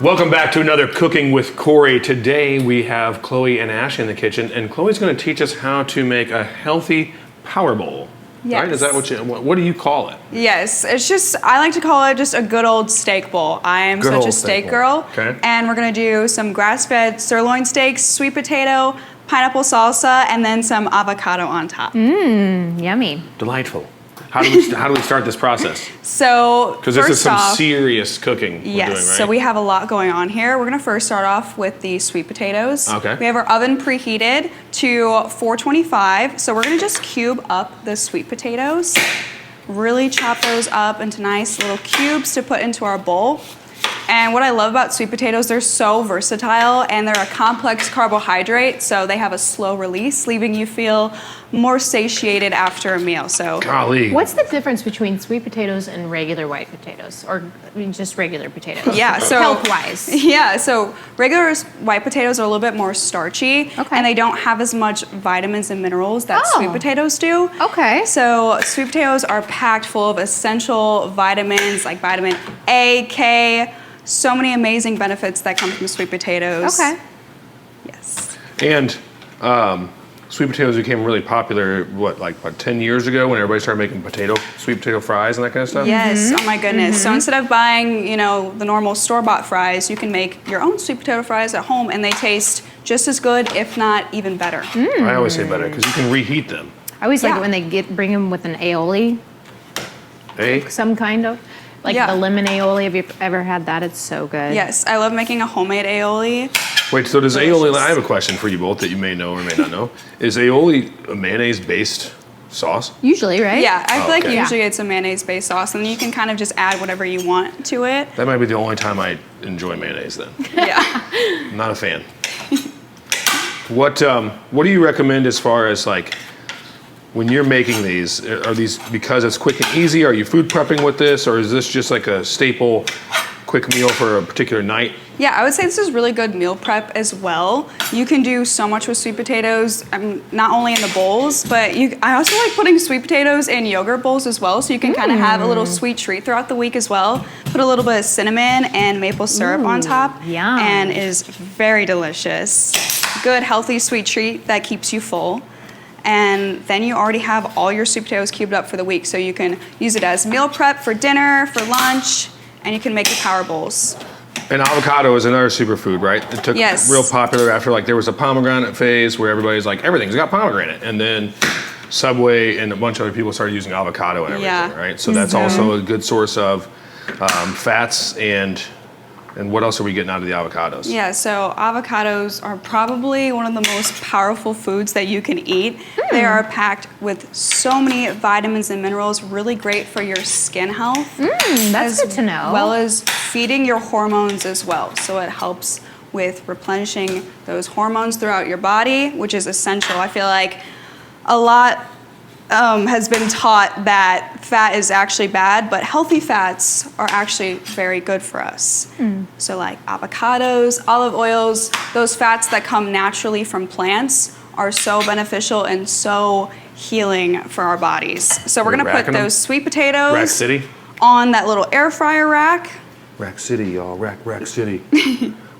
Welcome back to another Cooking with Corey. Today we have Chloe and Ash in the kitchen, and Chloe's going to teach us how to make a healthy power bowl. Yes. Right? Is that what do you call it? Yes, it's just, I like to call it just a good old steak bowl. I am Good such old a steak steak bowl. girl. Okay. And we're gonna do some grass-fed sirloin steaks, sweet potato, pineapple salsa, and then some avocado on top. Yummy. Delightful. How do we start this process? So, Because this is first some off, serious cooking we're yes, doing, right? so we have a lot going on here. We're gonna first start off with the sweet potatoes. Okay. We have our oven preheated to 425. So we're gonna just cube up the sweet potatoes. Really chop those up into nice little cubes to put into our bowl. And what I love about sweet potatoes, they're so versatile and they're a complex carbohydrate, so they have a slow release, leaving you feel more satiated after a meal. So Golly. What's the difference between sweet potatoes and regular white potatoes? Or just regular potatoes? yeah, so Health-wise. Yeah, so regular white potatoes are a little bit more starchy, Okay. and they don't have as much vitamins and minerals that Oh. sweet potatoes do. Okay. So sweet potatoes are packed full of essential vitamins like vitamin A, K, so many amazing benefits that come from sweet potatoes. Okay. Yes. And sweet potatoes became really popular, like 10 years ago when everybody started making sweet potato fries and that kind of stuff? Yes, oh my goodness. So instead of buying, the normal store-bought fries, you can make your own sweet potato fries at home, and they taste just as good, if not even better. I always say better because you can reheat them. I always like Yeah. it when they bring them with an aioli, Eh? some kind of. Like Yeah. the lemon aioli. Have you ever had that? It's so good. Yes, I love making a homemade aioli. Wait, so does aioli, Delicious. I have a question for you both that you may know or may not know. Is aioli a mayonnaise-based sauce? Usually, right? Yeah, I feel like okay. usually it's a mayonnaise-based sauce, and then you can kind of just add whatever you want to it. That might be the only time I enjoy mayonnaise then. Yeah. I'm not a fan. What do you recommend as far as like when you're making these? Are these because it's quick and easy? Are you food prepping with this, or is this just like a staple quick meal for a particular night? Yeah, I would say this is really good meal prep as well. You can do so much with sweet potatoes, not only in the bowls, but I also like putting sweet potatoes in yogurt bowls as well, so you can kind of have a little sweet treat throughout the week as well. Put a little bit of cinnamon and maple syrup on top, yum. and it is very delicious. Good, healthy, sweet treat that keeps you full. And then you already have all your sweet potatoes cubed up for the week, so you can use it as meal prep for dinner, for lunch, and you can make your power bowls. And avocado is another superfood, right? It took Yes. real popular after there was a pomegranate phase where everybody's like, everything's got pomegranate. And then Subway and a bunch of other people started using avocado and everything, Yeah. right? So that's also a good source of fats and what else are we getting out of the avocados? Yeah, so avocados are probably one of the most powerful foods that you can eat. They are packed with so many vitamins and minerals, really great for your skin health. That's good to know. As well as feeding your hormones as well. So it helps with replenishing those hormones throughout your body, which is essential. I feel like a lot has been taught that fat is actually bad, but healthy fats are actually very good for us. So like avocados, olive oils, those fats that come naturally from plants are so beneficial and so healing for our bodies. So we're Are you gonna put racking 'em? those sweet potatoes Rack City? on that little air fryer rack. Rack City, y'all. Rack City.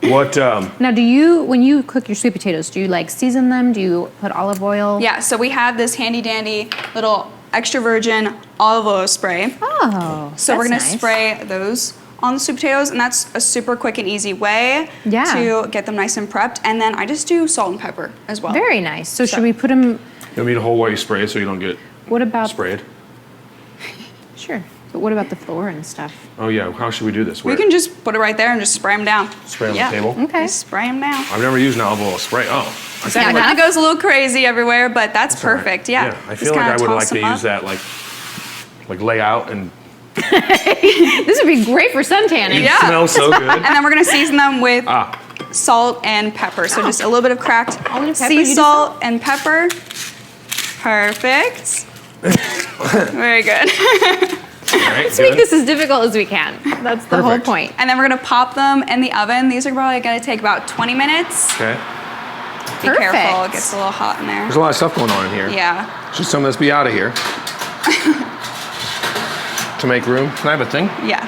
What, Now, when you cook your sweet potatoes, do you like season them? Do you put olive oil? Yeah, so we have this handy dandy little extra virgin olive oil spray. Oh, So we're gonna that's nice. spray those on the sweet potatoes, and that's a super quick and easy way Yeah. to get them nice and prepped. And then I just do salt and pepper as well. Very nice. So should we put them? you want me to hold while you spray so you don't get What about? sprayed? Sure. But what about the floor and stuff? Oh yeah, how should we do this? We Where? can just put it right there and just spray them down. Spray on the Yeah. table? Okay. Just spray them down. I've never used an olive oil spray. Oh. I That feel kind of goes a little crazy everywhere, but that's all right. perfect. Yeah. I Just feel like kinda I would toss like to them use up. that like lay out and This would be great for sun tanning. Yeah. smells so good. And then we're gonna season them with Ah, salt and pepper. So just a little bit of cracked Only pepper? sea You do salt and pepper. Perfect. Very good. all right, Let's make good. this as difficult as we can. That's the whole Perfect. point. And then we're gonna pop them in the oven. These are probably gonna take about 20 minutes. Okay. Be careful, Perfect. it gets a little hot in there. There's a lot of stuff going on in here. Yeah. Should some of this be out of here? To make room. Can I have a thing? Yeah.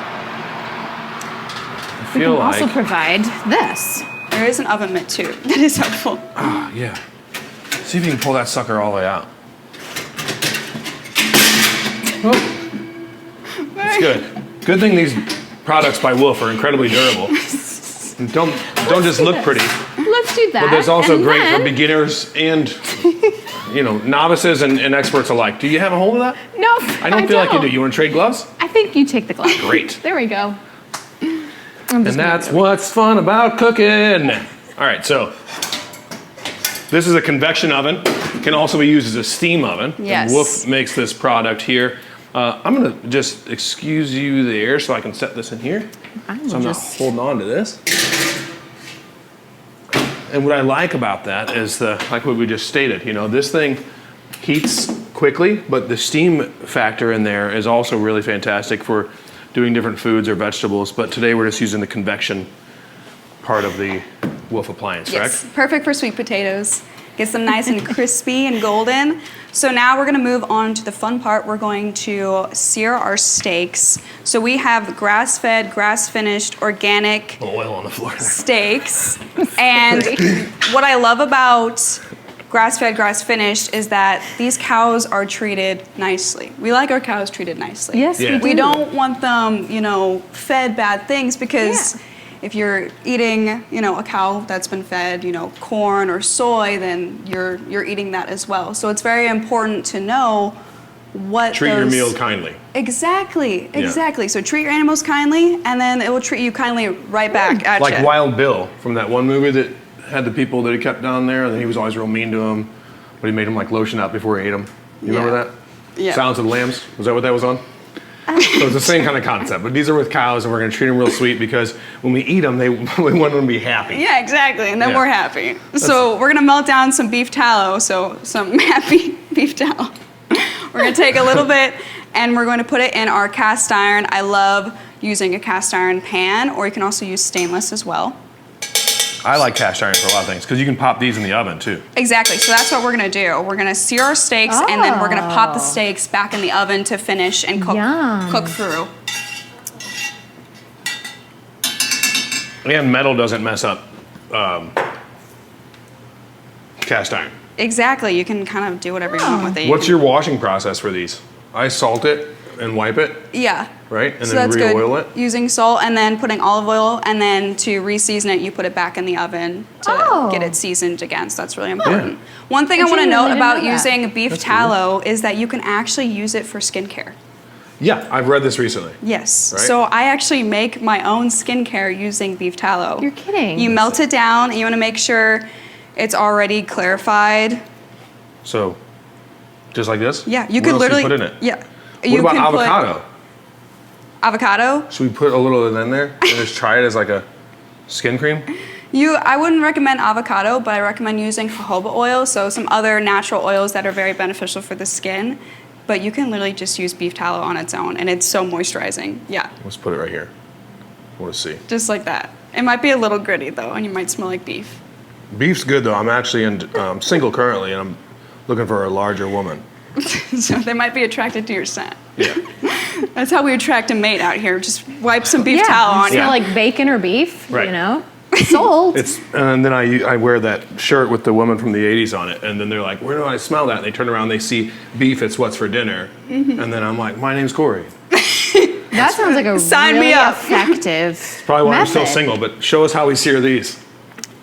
We feel can like... also provide this. There is an oven mitt too. That is helpful. Ah, yeah. See if you can pull that sucker all the way out. Oh. That's good. Good thing these products by Wolf are incredibly durable. And don't just look pretty, Let's do that. but there's also and great then, for beginners and novices and experts alike. Do you have a hold of that? No, I don't feel like you do. You want to trade gloves? I think you take the glove. Great. There we go. And that's what's fun about cooking. All right, so this is a convection oven. It can also be used as a steam oven. Yes. And Wolf makes this product here. I'm gonna just excuse you there so I can set this in here. So I'm not holding on to this. And what I like about that is like what we just stated, this thing heats quickly, but the steam factor in there is also really fantastic for doing different foods or vegetables. But today we're just using the convection part of the Wolf appliance, Yes, correct? perfect for sweet potatoes. Gets them nice and crispy and golden. So now we're gonna move on to the fun part. We're going to sear our steaks. So we have grass-fed, grass-finished, organic Oil on the floor there. steaks. And what I love about grass-fed, grass-finished is that these cows are treated nicely. We like our cows treated nicely. Yes, Yeah. We don't want them, fed bad things because if you're eating, a cow that's been fed, corn or soy, then you're eating that as well. So it's very important to know what Treat your meal kindly. Exactly. So treat your animals kindly, and then it will treat you kindly right back at Like you. Wild Bill from that one movie that had the people that he kept down there, and he was always real mean to them, but he made them like lotion up before he ate them. You remember that? Yeah. Silence of the Lambs? Was that what that was on? So it's the same kind of concept, but these are with cows, and we're going to treat them real sweet because when we eat them, we want them to be happy. Yeah, exactly, and then Yeah. we're happy. So we're gonna melt down some beef tallow, so some happy beef tallow. We're gonna take a little bit, and we're going to put it in our cast iron. I love using a cast iron pan, or you can also use stainless as well. I like cast iron for a lot of things because you can pop these in the oven too. Exactly, so that's what we're gonna do. We're gonna sear our steaks, and then we're gonna pop the steaks back in the oven to finish and Yum. cook through. And metal doesn't mess up cast iron. Exactly, you can kind of do whatever you want with it. What's your washing process for these? I salt it and wipe it, Yeah. right? And So then that's re-oil good. it. Using salt and then putting olive oil, and then to re-season it, you put it back in the oven to get it seasoned again. So that's really important. Yeah. One thing I want to genuinely note didn't about know that. using beef That's tallow is that you can actually use it for skincare. Yeah, I've read this recently. Yes. Right. So I actually make my own skincare using beef tallow. You're kidding. You melt it down, and you want to make sure it's already clarified. So, just like this? Yeah, you What could else literally. do you put in it? Yeah. What about avocado? Avocado? Should we put a little of it in there and just try it as like a skin cream? I wouldn't recommend avocado, but I recommend using jojoba oil, so some other natural oils that are very beneficial for the skin. But you can literally just use beef tallow on its own, and it's so moisturizing. Yeah, Let's put it right here. We'll see. just like that. It might be a little gritty though, and you might smell like beef. Beef's good though. I'm actually single currently, and I'm looking for a larger woman. So they might be attracted to your scent. Yeah. That's how we attract a mate out here. Just wipe some beef tallow on Smell you. like bacon or beef, Right. Sold. And then I wear that shirt with the woman from the 80s on it, and then they're like, where do I smell that? And they turn around, they see beef, it's what's for dinner. Mm-hmm. And then I'm like, my name's Corey. That sounds like a Sign me really up. effective Probably why I'm still method. single, but show us how we sear these.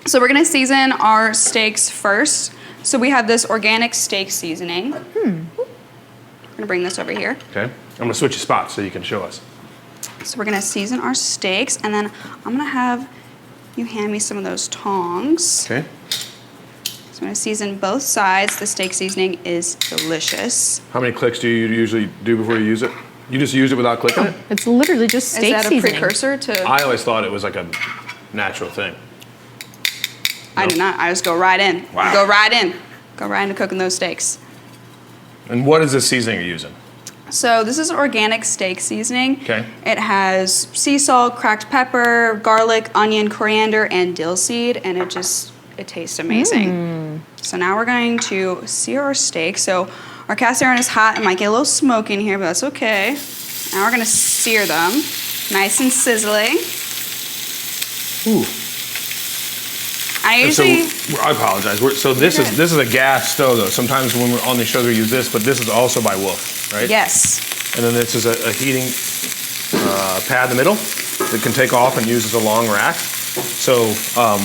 So we're gonna season our steaks first. So we have this organic steak seasoning. I'm gonna bring this over here. Okay? I'm gonna switch you spots so you can show us. So we're gonna season our steaks, and then I'm gonna have you hand me some of those tongs. Okay? So I'm gonna season both sides. The steak seasoning is delicious. How many clicks do you usually do before you use it? You just use it without clicking it? It's literally just steak Is that a seasoning. precursor to? I always thought it was like a natural thing. I do not. I just go right in. Wow. Go right in. Go right into cooking those steaks. And what is this seasoning you're using? So this is organic steak seasoning. Okay. It has sea salt, cracked pepper, garlic, onion, coriander, and dill seed, and it tastes amazing. So now we're going to sear our steak. So our cast iron is hot, and might get a little smoky in here, but that's okay. Now we're gonna sear them, nice and sizzling. Ooh. I And so usually, I apologize. So this is a gas stove though. Sometimes when we're on the shows we use this, but this is also by Wolf, right? yes. And then this is a heating pad in the middle that can take off and use as a long rack. So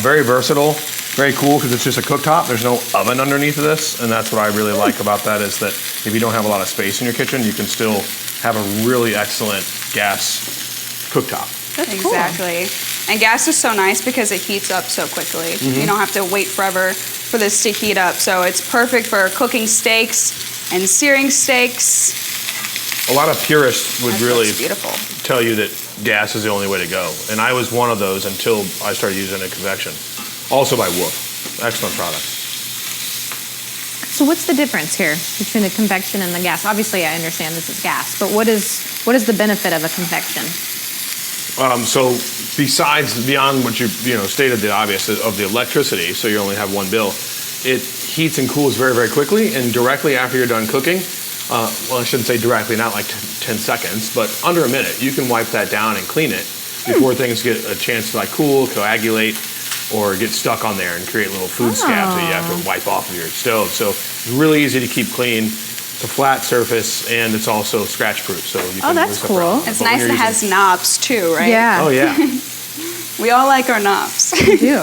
very versatile, very cool because it's just a cooktop. There's no oven underneath of this, and that's what I really like about that is that if you don't have a lot of space in your kitchen, you can still have a really excellent gas cooktop. That's cool. Exactly. And gas is so nice because it heats up so quickly. You don't have to wait forever for this to heat up. So it's perfect for cooking steaks and searing steaks. A lot of purists would That really looks beautiful. tell you that gas is the only way to go. And I was one of those until I started using a convection. Also by Wolf. Excellent product. So what's the difference here between the convection and the gas? Obviously, I understand this is gas, but what is the benefit of a convection? So beyond what you stated, the obvious of the electricity, so you only have one bill, it heats and cools very, very quickly, and directly after you're done cooking, well, I shouldn't say directly, not like 10 seconds, but under a minute, you can wipe that down and clean it before things get a chance to like cool, coagulate, or get stuck on there and create little food scabs that you have to wipe off of your stove. So it's really easy to keep clean. It's a flat surface, and it's also scratch proof. So you can that's rinse it cool. around. It's But when nice you're it has knobs too, right? Yeah. Oh yeah. We all like our knobs. I do.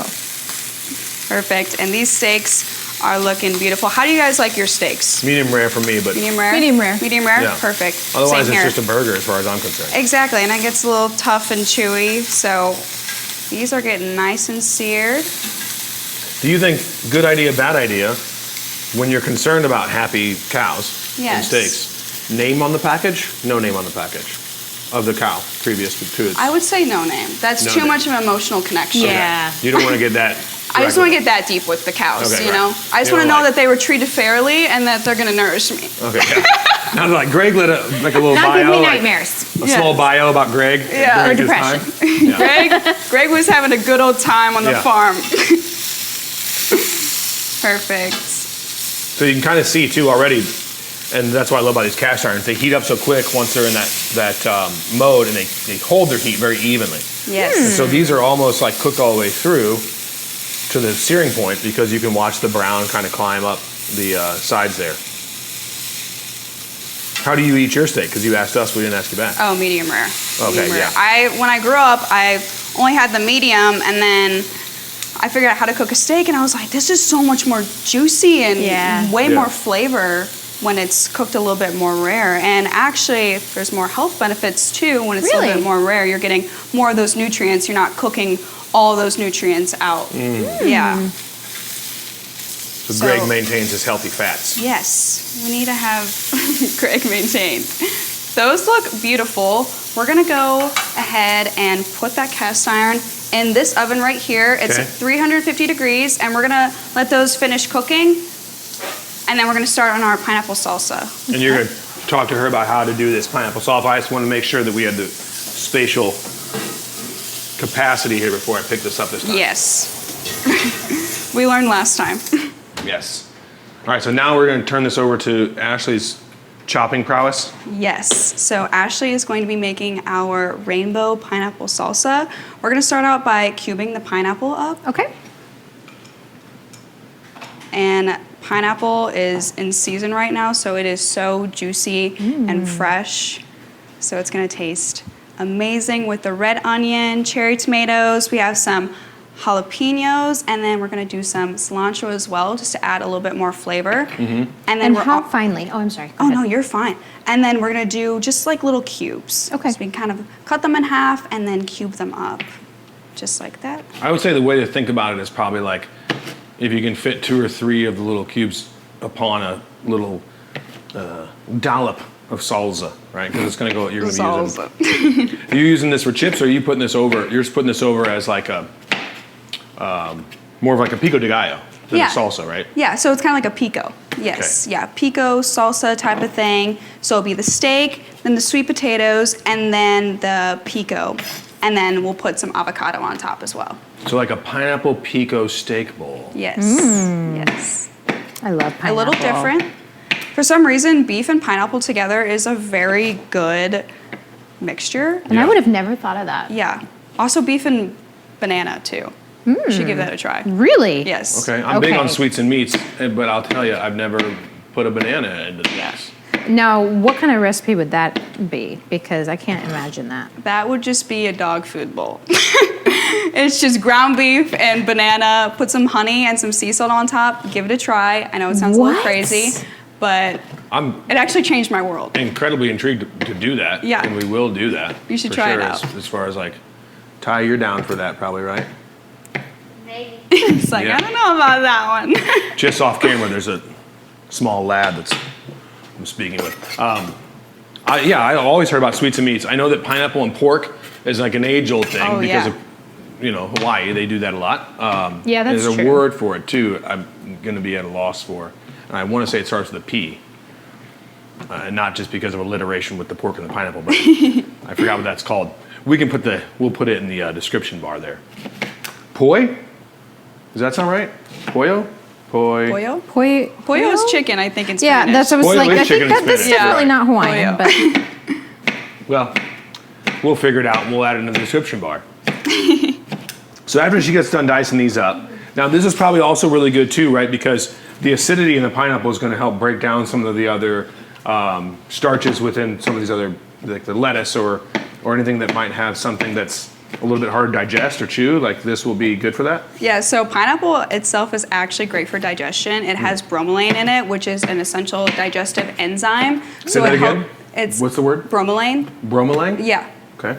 Perfect. And these steaks are looking beautiful. How do you guys like your steaks? Medium rare for me, but Medium rare? Medium rare. Medium rare? Yeah. Perfect. otherwise Same it's here. just a burger as far as I'm concerned. Exactly, and it gets a little tough and chewy, so these are getting nice and seared. Do you think good idea, bad idea, when you're concerned about happy cows and Yes. steaks, name on the package, no name on the package of the cow previous to its... I would say no name. That's No too name. much of an emotional connection. Yeah. You don't want to get that... I just want to get that deep with the cows, Okay, you right. know? I just You want to don't know like- that they were treated fairly and that they're going to nourish me. Okay, yeah. Not like Greg lit a little Not bio, give me like nightmares. a small bio about Greg Yeah. during Or his time. depression. Yeah. Greg was having a good old time on the Yeah. farm. Perfect. So you can kind of see too already, and that's what I love about these cast irons. They heat up so quick once they're in that mode, and they hold their heat very evenly. Yes. And so these are almost like cooked all the way through to the searing point because you can watch the brown kind of climb up the sides there. How do you eat your steak? Because you asked us, we didn't ask you back. Oh, medium rare. Okay, Medium rare. yeah. When I grew up, I only had the medium, and then I figured out how to cook a steak, and I was like, this is so much more juicy and Yeah. way Yeah. more flavor when it's cooked a little bit more rare. And actually, there's more health benefits too when it's a little Really? bit more rare. You're getting more of those nutrients. You're not cooking all those nutrients out. Yeah. So Greg so- maintains his healthy fats. Yes, we need to have Greg maintained. Those look beautiful. We're gonna go ahead and put that cast iron in this oven right here. It's Okay. 350 degrees, and we're gonna let those finish cooking, and then we're gonna start on our pineapple salsa. And you're going to talk to her about how to do this pineapple salsa. I just want to make sure that we had the spatial capacity here before I pick this up this time. Yes. We learned last time. Yes. All right, so now we're going to turn this over to Ashley's chopping prowess. Yes, so Ashley is going to be making our rainbow pineapple salsa. We're gonna start out by cubing the pineapple up. Okay. And pineapple is in season right now, so it is so juicy and fresh. So it's gonna taste amazing with the red onion, cherry tomatoes. We have some jalapeños, and then we're gonna do some cilantro as well, just to add a little bit more flavor. And then And we're how al- finely? Oh, I'm sorry. Go Oh ahead. no, you're fine. And then we're gonna do just like little cubes. Okay. So we can kind of cut them in half and then cube them up, just like that. I would say the way to think about it is probably like if you can fit 2 or 3 of the little cubes upon a little dollop of salsa, right? Because it's going to go. You're going to use it. Are you using this for chips, or are you putting this over? You're just putting this over as like a more of like a pico de gallo than Yeah. a salsa, right? Yeah, so it's kind of like a pico. Yes, Okay. yeah, pico, salsa type of thing. So it'll be the steak, then the sweet potatoes, and then the pico. And then we'll put some avocado on top as well. So like a pineapple pico steak bowl. Yes, yes. I love pineapple. A little different. For some reason, beef and pineapple together is a very good mixture. And I would have never thought of that. Yeah. Also, beef and banana too. You should give that a try. Really? Yes. Okay, I'm big on sweets and meats, but I'll tell you, I've never put a banana into the mix. Now, what kind of recipe would that be? Because I can't imagine that. That would just be a dog food bowl. It's just ground beef and banana, put some honey and some sea salt on top, give it a try. I know it sounds a little crazy, but it actually changed my world. Incredibly intrigued to do that. Yeah. And we will do that. You should try it out. As far as like, Ty, you're down for that probably, right? Maybe. It's like, I don't know about that one. Just off camera, there's a small lad that's I'm speaking with. I've always heard about sweets and meats. I know that pineapple and pork is like an age-old thing because of, Hawaii. They do that a lot. Yeah, that's There's true. a word for it too. I'm going to be at a loss for, and I want to say it starts with a P. Not just because of alliteration with the pork and the pineapple, but I forgot what that's called. We'll put it in the description bar there. Poi? Does that sound right? Pollo? Pollo? Pollo? Pollo is chicken, I think, in Yeah, Spanish. that's what I was Pollo like. is I chicken think in that's Spanish. definitely not Hawaiian, Pollo. but Well, we'll figure it out and we'll add it in the description bar. So after she gets done dicing these up, now this is probably also really good too, right? Because the acidity in the pineapple is going to help break down some of the other starches within some of these other, like the lettuce or anything that might have something that's a little bit hard to digest or chew. Like this will be good for that. Yeah, so pineapple itself is actually great for digestion. It has bromelain in it, which is an essential digestive enzyme. Say that again? It's What's the word? bromelain. Bromelain? Yeah. Okay.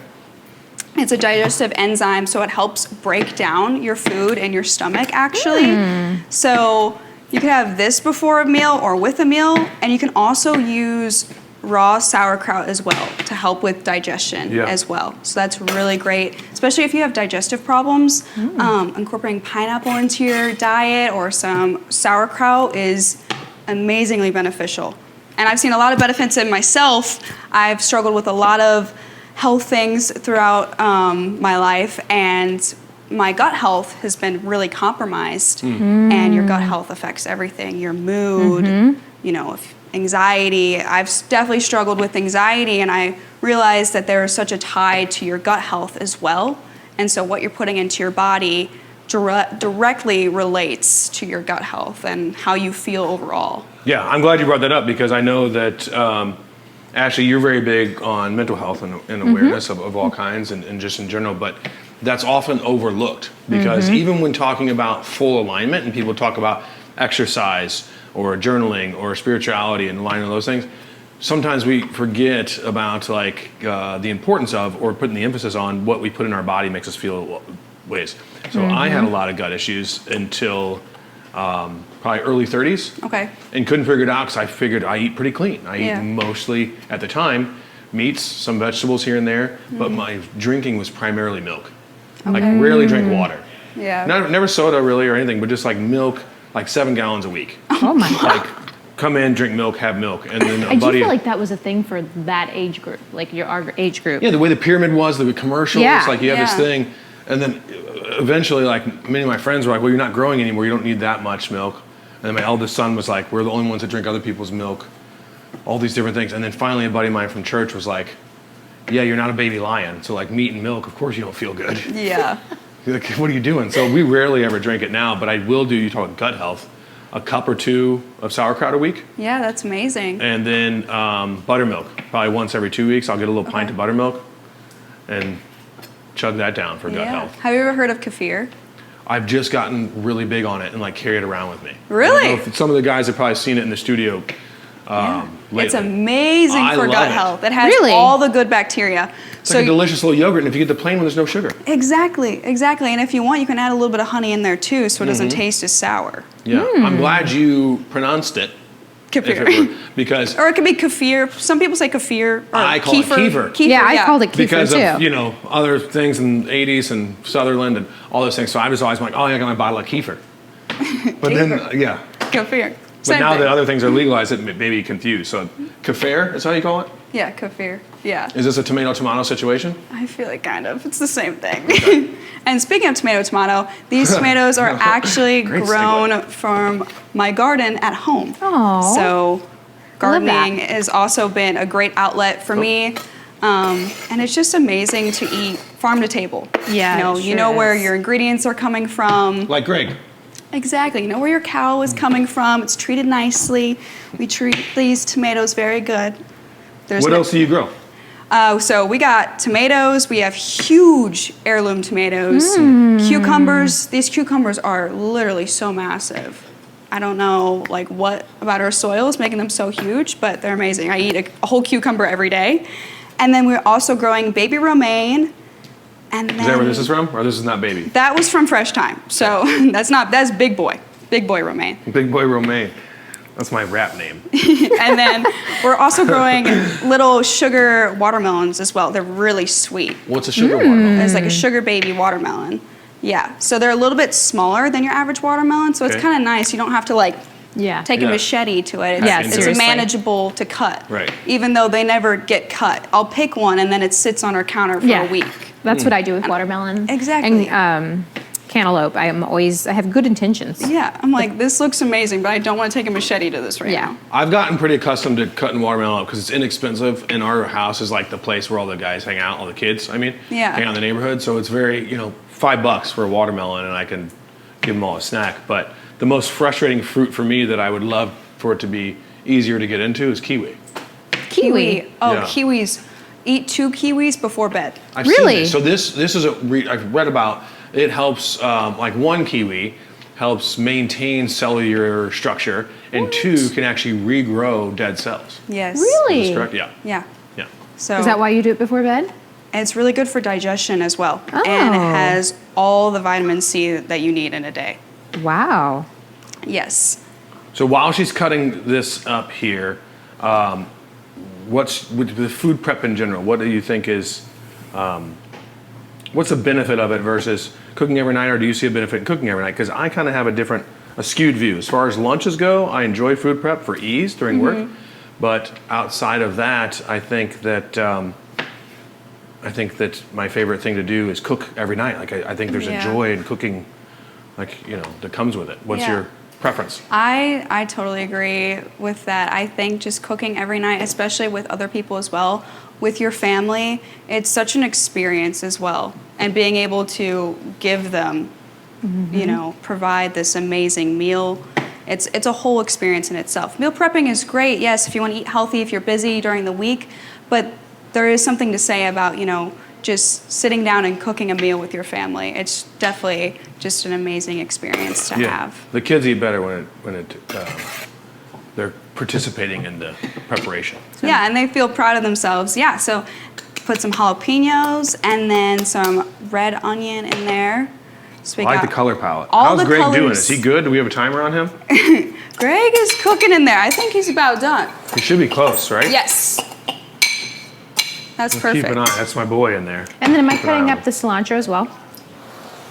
It's a digestive enzyme, so it helps break down your food in your stomach, actually. So you can have this before a meal or with a meal, and you can also use raw sauerkraut as well to help with digestion as well. So that's really great, especially if you have digestive problems. Incorporating pineapple into your diet or some sauerkraut is amazingly beneficial. And I've seen a lot of benefits in myself. I've struggled with a lot of health things throughout my life, and my gut health has been really compromised. And your gut health affects everything, your mood, if anxiety. I've definitely struggled with anxiety, and I realized that there is such a tie to your gut health as well. And so what you're putting into your body directly relates to your gut health and how you feel overall. Yeah, I'm glad you brought that up because I know that Ashley, you're very big on mental health and awareness of all kinds and just in general, but that's often overlooked because even when talking about full alignment and people talk about exercise or journaling or spirituality and aligning those things, sometimes we forget about like the importance of or putting the emphasis on what we put in our body makes us feel ways. So I had a lot of gut issues until probably early 30s. Okay. And couldn't figure it out because I figured I eat pretty clean. I Yeah. eat mostly, at the time, meats, some vegetables here and there, but my drinking was primarily milk. Like rarely drank water. Yeah. Never soda really or anything, but just like milk, like 7 gallons a week. oh my God. Like come in, drink milk, have milk. And then a I do buddy. feel like that was a thing for that age group, like our age group. Yeah, the way the pyramid was, the commercials, Yeah. like you have this Yeah. thing. And then eventually, like many of my friends were like, well, you're not growing anymore. You don't need that much milk. And then my eldest son was like, we're the only ones that drink other people's milk. All these different things. And then finally a buddy of mine from church was like, yeah, you're not a baby lion. So like meat and milk, of course you don't feel good. Yeah. Like, what are you doing? So we rarely ever drink it now, but I will do, you talk about gut health, a cup or two of sauerkraut a week. Yeah, that's amazing. And then buttermilk, probably once every 2 weeks. I'll get a little pint of buttermilk and chug that down for gut health. Have you ever heard of kefir? I've just gotten really big on it and like carry it around with me. Really? I don't know if some of the guys have probably seen it in the studio lately. It's amazing I for love gut it. health. It has Really? all the good bacteria. It's like a delicious little yogurt, and if you get the plain one, there's no sugar. Exactly. And if you want, you can add a little bit of honey in there too, so it doesn't taste as sour. Yeah, I'm glad you pronounced it. If it Kefir. were, because Or it could be kefir. Some people say kefir. Or I call it kefir. Yeah, I called it kefir because too. of other things in the 80s and Sutherland and all those things. So I was always like, oh, yeah, I got my bottle of kefir. But then Kefir. but Same now thing. that other things are legalized, it may be confused. So kefir is how you call it. Yeah, kefir. Yeah. Is this a tomato situation? I feel like kind of. It's the same thing. And speaking of tomato, these tomatoes are actually Great grown segue. from my garden at home. Aw. So Love that. gardening has also been a great outlet for me. And it's just amazing to eat farm to table. Yeah, You know, it you sure know where is. your ingredients are coming from. Like Greg. Exactly. You know where your cow is coming from. It's treated nicely. We treat these tomatoes very good. There's What else do you grow? So we got tomatoes. We have huge heirloom tomatoes. Cucumbers. These cucumbers are literally so massive. I don't know like what about our soil is making them so huge, but they're amazing. I eat a whole cucumber every day. And then we're also growing baby romaine. And then Is that where this is from? Or this is not baby? that was from Fresh Time. So that's big boy romaine. Big boy romaine. That's my rap name. And then we're also growing little sugar watermelons as well. They're really sweet. What's a sugar watermelon? It's like a sugar baby watermelon. Yeah, so they're a little bit smaller than your average watermelon, so it's Okay. kind of nice. You don't have to like Yeah. take Yeah. a machete to it. It's, Yeah, it's seriously. manageable to cut. Right. Even though they never get cut. I'll pick one and then it sits on our counter for Yeah. a week. That's what I do with watermelon. Exactly. And cantaloupe. I have good intentions. Yeah, I'm like, this looks amazing, but I don't want to take a machete to this right Yeah. now. I've gotten pretty accustomed to cutting watermelon up because it's inexpensive, and our house is like the place where all the guys hang out, all the kids, I mean, Yeah. hang out in the neighborhood. So it's very, $5 for a watermelon, and I can give them all a snack. But the most frustrating fruit for me that I would love for it to be easier to get into is kiwi. Kiwi. Oh, Yeah. kiwis. Eat 2 kiwis before bed. I've Really? Seen this. So this is I've read about. It helps like 1 kiwi helps maintain cellular structure, and 2 can actually regrow dead cells. Yes. Really? Is this correct? Yeah. Yeah. Yeah. So Is that why you do it before bed? it's really good for digestion as well. Oh. And it has all the vitamin C that you need in a day. Wow. Yes. So while she's cutting this up here, what's with the food prep in general? What do you think is what's the benefit of it versus cooking every night, or do you see a benefit in cooking every night? Because I kind of have a skewed view. As far as lunches go, I enjoy food prep for ease during work, but outside of that, I think that my favorite thing to do is cook every night. Like I think there's a Yeah. joy in cooking, that comes with it. What's Yeah. your preference? I totally agree with that. I think just cooking every night, especially with other people as well, with your family, it's such an experience as well. And being able to give them, provide this amazing meal, it's a whole experience in itself. Meal prepping is great, yes, if you want to eat healthy, if you're busy during the week, but there is something to say about, just sitting down and cooking a meal with your family. It's definitely just an amazing experience to have. The kids eat better when they're participating in the preparation. Yeah, and they feel proud of themselves. Yeah, so put some jalapeños and then some red onion in there. So we I like got the color palette. all How's the Greg doing? colors. Is he good? Do we have a timer on him? Greg is cooking in there. I think he's about done. He should be close, right? Yes. That's Let's perfect. keep an eye. That's my boy in there. And then am I Keep an eye cutting on up the cilantro as well?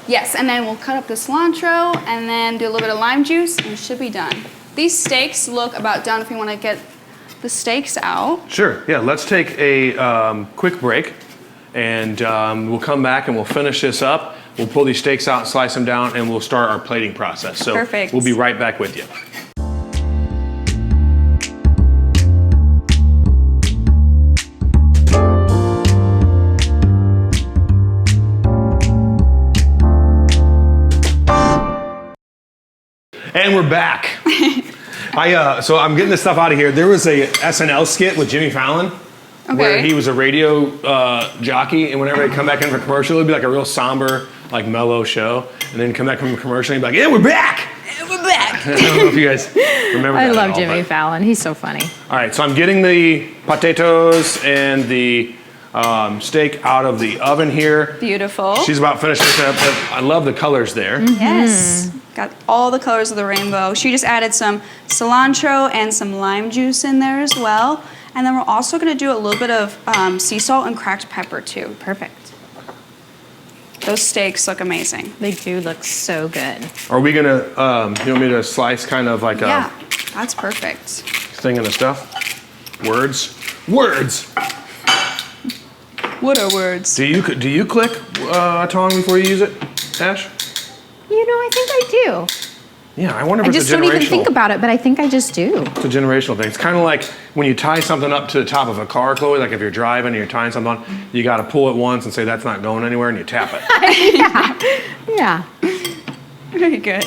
Yes, and then we'll cut up the cilantro and then do a little bit of lime juice and it should be done. These steaks look about done if you want to get the steaks out. Sure. Yeah. Let's take a quick break, and we'll come back and we'll finish this up. We'll pull these steaks out, slice them down, and we'll start our plating process. So Perfect. we'll be right back with you. And we're back. So I'm getting this stuff out of here. There was a SNL skit with Jimmy Fallon where Okay. he was a radio jockey, and whenever he'd come back in for a commercial, it'd be like a real somber, like mellow show, and then come back from a commercial and he'd be like, "Yeah, we're back." And we're back. I don't know if you guys remember that. I at love all, Jimmy but- Fallon. He's so funny. All right, so I'm getting the potatoes and the steak out of the oven here. Beautiful. She's about finished this up. But I love the colors there. Yes. Got all the colors of the rainbow. She just added some cilantro and some lime juice in there as well. And then we're also going to do a little bit of sea salt and cracked pepper too. Perfect. Those steaks look amazing. They do look so good. Are we gonna, you want me to slice kind of like Yeah, a that's perfect. thing in the stuff? Words. What are words? Do you click a tong before you use it, Ash? I think I do. Yeah, I wonder if I it's just a don't even generational. think about it, but I think I just do. It's a generational thing. It's kind of like when you tie something up to the top of a car, Chloe. Like if you're driving and you're tying something on, you got to pull it once and say that's not going anywhere, and you tap it. Yeah. Very good.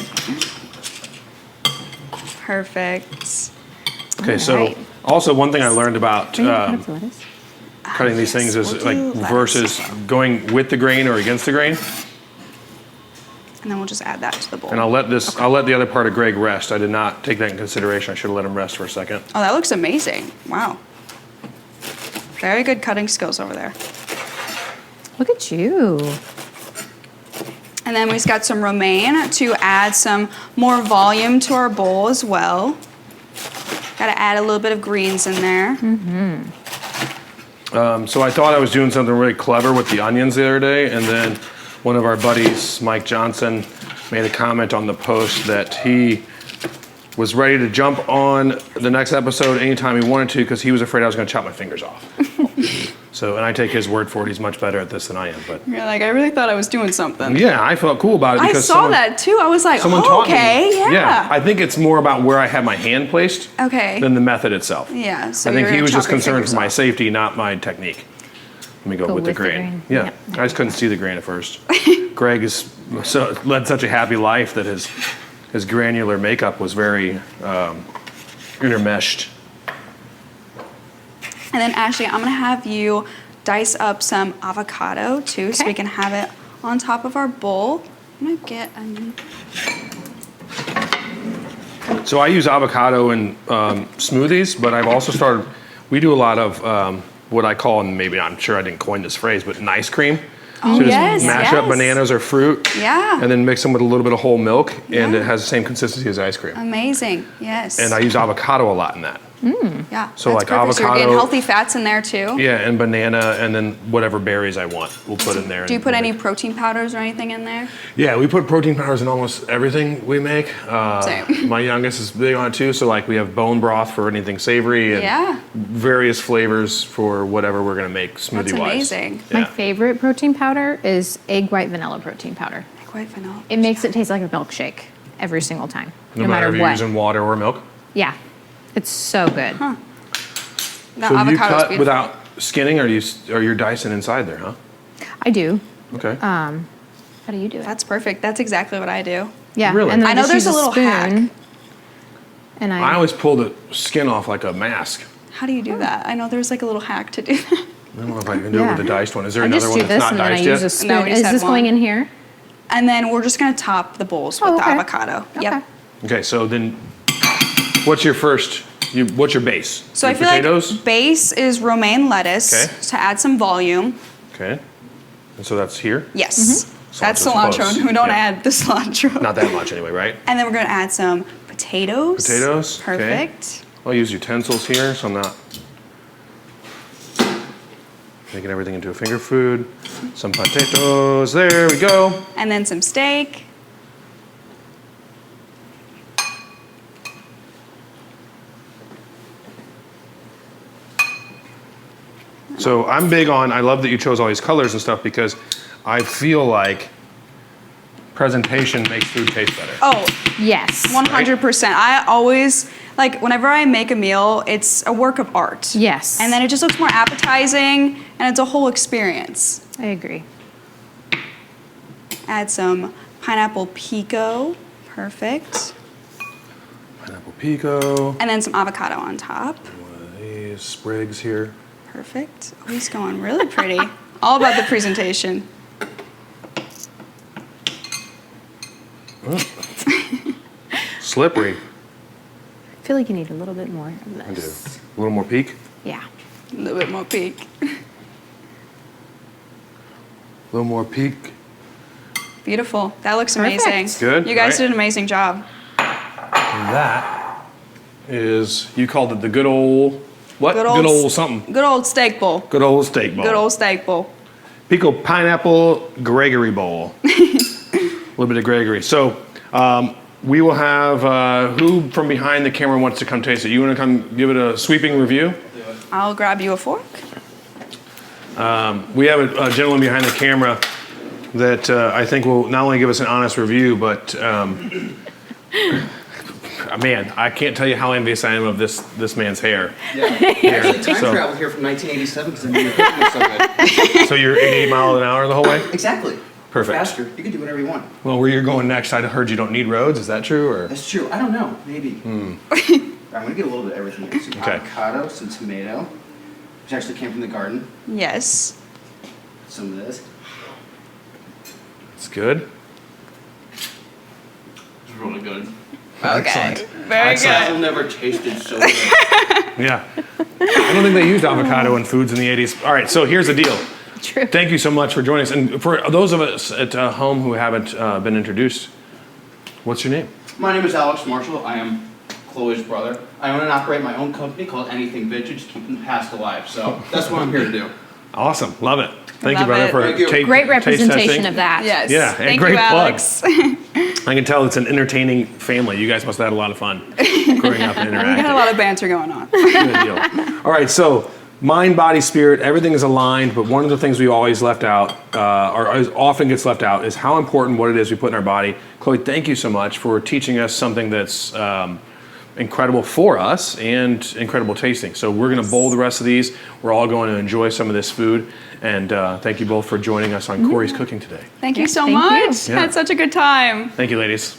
Perfect. Okay, so Alright. also one thing I learned about Are you gonna cut up the lettuce? cutting these things is we'll like do lettuce. versus going with the grain or against the grain. And then we'll just add that to the bowl. And I'll let the other part of Greg rest. I did not take that in consideration. I should have let him rest for a second. Oh, that looks amazing. Wow. Very good cutting skills over there. Look at you. And then we've got some romaine to add some more volume to our bowl as well. Got to add a little bit of greens in there. So I thought I was doing something really clever with the onions the other day, and then one of our buddies, Mike Johnson, made a comment on the post that he was ready to jump on the next episode anytime he wanted to because he was afraid I was going to chop my fingers off. So, and I take his word for it. He's much better at this than I am. But You're like, I really thought I was doing something. yeah, I felt cool about it I because saw that too. I was like, someone oh, taught okay, me. yeah. I think it's more about where I have my hand placed Okay. than the method itself. Yeah, so I think you're he gonna was chop just your concerned fingers for my off. safety, not my technique. Let me go with the grain. Yeah, Yep. I just couldn't see the grain at first. Greg has led such a happy life that his granular makeup was very intermeshed. And then Ashley, I'm gonna have you dice up some avocado too, so Okay. we can have it on top of our bowl. I'm gonna get a So I use avocado in smoothies, but I've also started. We do a lot of what I call, and maybe I'm sure I didn't coin this phrase, but nice cream. Oh, So just yes, mash up yes. bananas or fruit, Yeah. and then mix them with a little bit of whole milk, and Yeah. it has the same consistency as ice cream. Amazing, yes. And I use avocado a lot in that. yeah, so that's like perfect. So you're getting avocado- healthy fats in there too. Yeah, and banana, and then whatever berries I want, we'll put in there. Do you and put we'll any make- protein powders or anything in there? Yeah, we put protein powders in almost everything we make. Same. My youngest is big on it too, so like we have bone broth for anything savory, and Yeah. various flavors for whatever we're gonna make smoothie That's wise. amazing. Yeah. My favorite protein powder is egg white vanilla protein powder. Like white vanilla. It makes it taste like a milkshake every single time, No matter if you're what. using water or milk. Yeah, it's so good. The So you avocado's cut beautiful. without skinning, or you're dicing inside there, huh? I do. Okay. How do you do it? That's perfect. That's exactly what I do. Yeah, Really? and then I know just there's use a little spoon, hack. And I always pull the skin off like a mask. How do you do that? I know there's like a little hack to do that. I don't know if I can do it with the diced one. Is there I another just one do that's this not and then I diced use yet? a spoon. No, we just Is had this going one. in here? And then we're just gonna top the bowls with Oh, the okay. avocado. Okay. Yep. Okay, so then, what's your first? What's your base? So Your I feel potatoes? like base is romaine lettuce Okay. to add some volume. Okay, and so that's here. Yes. That's Cilantro's cilantro. close. We don't Yeah. add the cilantro. Not that much anyway, right? And then we're gonna add some potatoes. Potatoes, okay. Perfect. I'll use utensils here, so I'm not making everything into a finger food. Some potatoes. There we go. And then some steak. So I'm big on. I love that you chose all these colors and stuff because I feel like presentation makes food taste better. Oh, Yes. 100%. I always, like, whenever I make a meal, it's a work of art. Yes. And then it just looks more appetizing, and it's a whole experience. I agree. Add some pineapple pico. Perfect. Pineapple pico. And then some avocado on top. One of these sprigs here. Perfect. Oh, he's going really pretty. All about the presentation. Slippery. I feel like you need a little bit more of I do. this. A little more peak. Yeah. A little bit more peak. A little more peak. Beautiful. That looks Perfect. amazing. Good, You guys right? did an amazing job. And that is, you called it the good old, what? Good old something. Good old steak bowl. Good old steak bowl. Good old steak bowl. Pico pineapple Gregory bowl. A little bit of Gregory. So we will have, who from behind the camera wants to come taste it? You want to come give it a sweeping review? I'll grab you a fork. We have a gentleman behind the camera that I think will not only give us an honest review, but Man, I can't tell you how envious I am of this man's hair. Yeah. Actually, time So- traveled here from 1987 because I knew your cooking was so good. So you're 88 miles an hour the whole way? Exactly. Perfect. Faster. You can do whatever you want. Well, where you're going next, I heard you don't need roads. Is that true? Or That's true. I don't know. Maybe. I'm gonna get a little bit of everything here. Some Okay. avocado, some tomato, which actually came from the garden. Yes. Some of this. it's good. It's really good. Okay. Very I've good. never tasted so good. Yeah. I don't think they used avocado in foods in the 80s. All right, so here's the deal. True. Thank you so much for joining us. And for those of us at home who haven't been introduced, what's your name? My name is Alex Marshall. I am Chloe's brother. I own and operate my own company called Anything Vintage, keeping the past alive. So that's what I'm here to do. Awesome. Love it. Thank you, Love brother, it. for Thank you. Great taste representation testing. of that. Yes. Yeah, and Thank great you, plug. Alex. I can tell it's an entertaining family. You guys must have had a lot of fun growing up and We interacting. got a lot of banter going on. Good deal. All right, so mind, body, spirit, everything is aligned, but one of the things we always left out, or often gets left out, is how important what it is we put in our body. Chloe, thank you so much for teaching us something that's incredible for us and incredible tasting. So we're going to bowl the rest of these. We're all going to enjoy some of this food. And thank you both for joining us on Corey's Cooking today. Thank you so Thank you. much. Yeah. Had such a good time. Thank you, ladies.